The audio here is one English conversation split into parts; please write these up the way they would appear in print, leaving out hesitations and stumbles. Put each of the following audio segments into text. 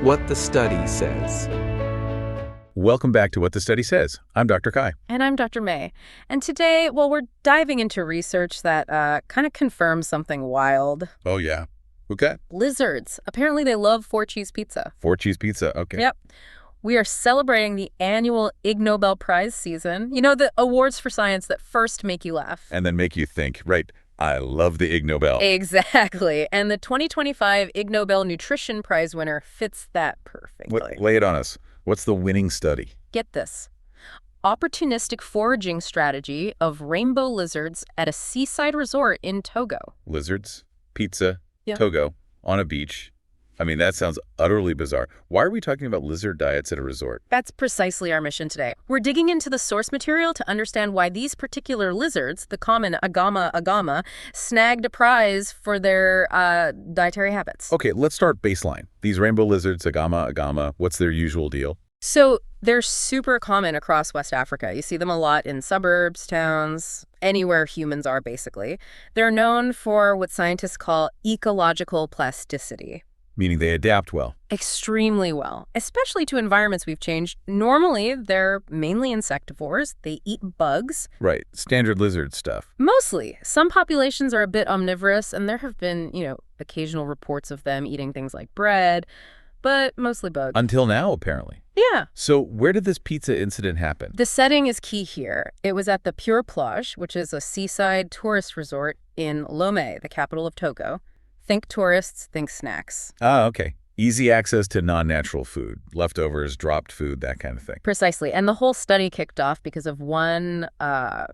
What the Study Says. Welcome back to What the Study Says. I'm Dr. Kai. And I'm Dr. May. And today, well, we're diving into research that kind of confirms something wild. Oh, yeah. Okay. Lizards. Apparently they love four-cheese pizza. Four-cheese pizza. Okay. Yep. We are celebrating the annual Ig Nobel Prize season. You know, the awards for science that first make you laugh. And then make you think, right, I love the Ig Nobel. Exactly. And the 2025 Ig Nobel Nutrition Prize winner fits that perfectly. Lay it on us. What's the winning study? Get this. Opportunistic foraging strategy of rainbow lizards at a seaside resort in Togo. Lizards, pizza, Yeah. Togo, on a beach. I mean, that sounds utterly bizarre. Why are we talking about lizard diets at a resort? That's precisely our mission today. We're digging into the source material to understand why these particular lizards, the common agama, snagged a prize for their dietary habits. Okay, let's start baseline. These rainbow lizards, agama, what's their usual deal? So they're super common across West Africa. You see them a lot in suburbs, towns, anywhere humans are, basically. They're known for what scientists call ecological plasticity. Meaning they adapt well. Extremely well, especially to environments we've changed. Normally, they're mainly insectivores. They eat bugs. Right, standard lizard stuff. Mostly. Some populations are a bit omnivorous, and there have been, occasional reports of them eating things like bread, but mostly bugs. Until now, apparently. Yeah. So where did this pizza incident happen? The setting is key here. It was at the Pure Plage, which is a seaside tourist resort in Lomé, the capital of Togo. Think tourists, think snacks. Ah, okay. Easy access to non-natural food, leftovers, dropped food, that kind of thing. Precisely. And the whole study kicked off because of one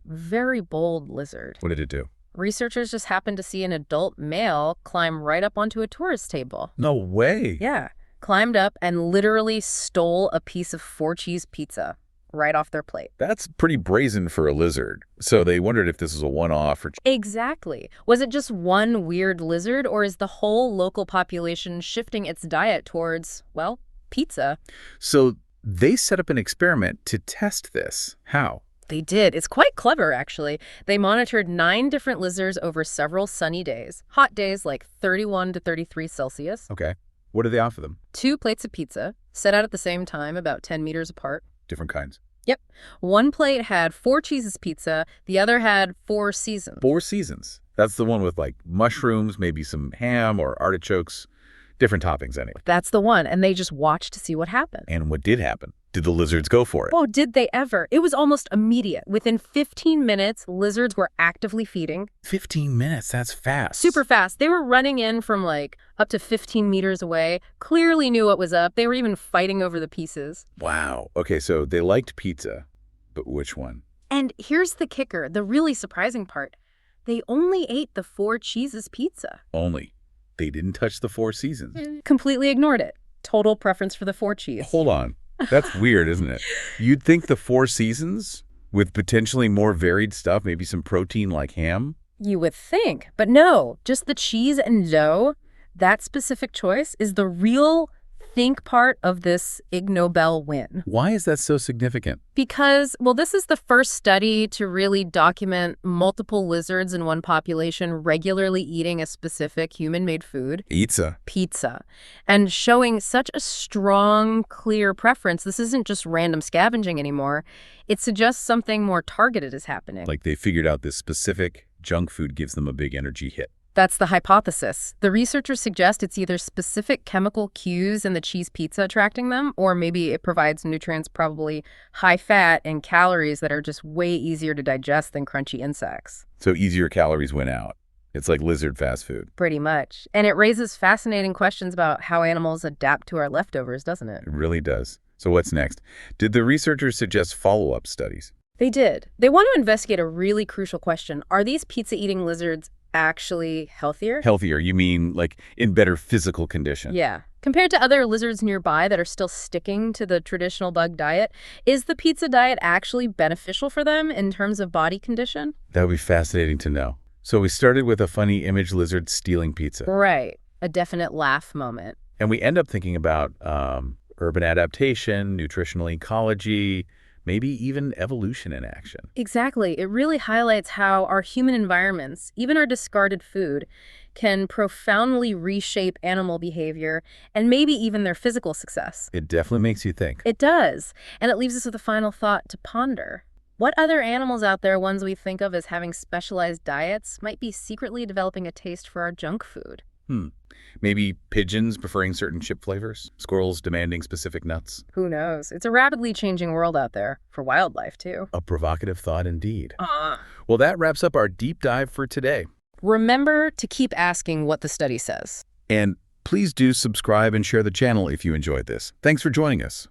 very bold lizard. What did it do? Researchers just happened to see an adult male climb right up onto a tourist table. No way. Yeah. Climbed up and literally stole a piece of four-cheese pizza right off their plate. That's pretty brazen for a lizard. So they wondered if this was a one-off or... Exactly. Was it just one weird lizard, or is the whole local population shifting its diet towards, well, pizza? So they set up an experiment to test this. How? They did. It's quite clever, actually. They monitored 9 different lizards over several sunny days. Hot days like 31 to 33 Celsius. Okay. What did they offer them? 2 plates of pizza, set out at the same time, about 10 meters apart. Different kinds. Yep. One plate had 4 cheeses pizza. The other had 4 seasons. 4 seasons. That's the one with like mushrooms, maybe some ham or artichokes. Different toppings anyway. That's the one. And they just watched to see what happened. And what did happen? Did the lizards go for it? Oh, did they ever? It was almost immediate. Within 15 minutes, lizards were actively feeding. 15 minutes, that's fast. Super fast. They were running in from like up to 15 meters away, clearly knew what was up. They were even fighting over the pieces. Wow. Okay, so they liked pizza, but which one? And here's the kicker, the really surprising part. They only ate the 4 cheeses pizza. Only. They didn't touch the 4 seasons. Completely ignored it. Total preference for the 4 cheese. Hold on. That's weird, isn't it? You'd think the 4 seasons with potentially more varied stuff, maybe some protein like ham? You would think, but no, just the cheese and dough. That specific choice is the real think part of this Ig Nobel win. Why is that so significant? Because, well, this is the first study to really document multiple lizards in one population regularly eating a specific human-made food. Pizza. And showing such a strong, clear preference. This isn't just random scavenging anymore. It suggests something more targeted is happening. Like they figured out this specific junk food gives them a big energy hit. That's the hypothesis. The researchers suggest it's either specific chemical cues in the cheese pizza attracting them, or maybe it provides nutrients, probably high fat and calories that are just way easier to digest than crunchy insects. So easier calories win out. It's like lizard fast food. Pretty much. And it raises fascinating questions about how animals adapt to our leftovers, doesn't it? It really does. So what's next? Did the researchers suggest follow-up studies? They did. They want to investigate a really crucial question. Are these pizza-eating lizards actually healthier? Healthier, you mean like in better physical condition? Yeah. Compared to other lizards nearby that are still sticking to the traditional bug diet, is the pizza diet actually beneficial for them in terms of body condition? That would be fascinating to know. So we started with a funny image lizard stealing pizza. Right. A definite laugh moment. And we end up thinking about urban adaptation, nutritional ecology, maybe even evolution in action. Exactly. It really highlights how our human environments, even our discarded food, can profoundly reshape animal behavior and maybe even their physical success. It definitely makes you think. It does. And it leaves us with a final thought to ponder. What other animals out there, ones we think of as having specialized diets, might be secretly developing a taste for our junk food? Maybe pigeons preferring certain chip flavors, squirrels demanding specific nuts. Who knows? It's a rapidly changing world out there, for wildlife too. A provocative thought indeed. Well, that wraps up our deep dive for today. Remember to keep asking what the study says. And please do subscribe and share the channel if you enjoyed this. Thanks for joining us.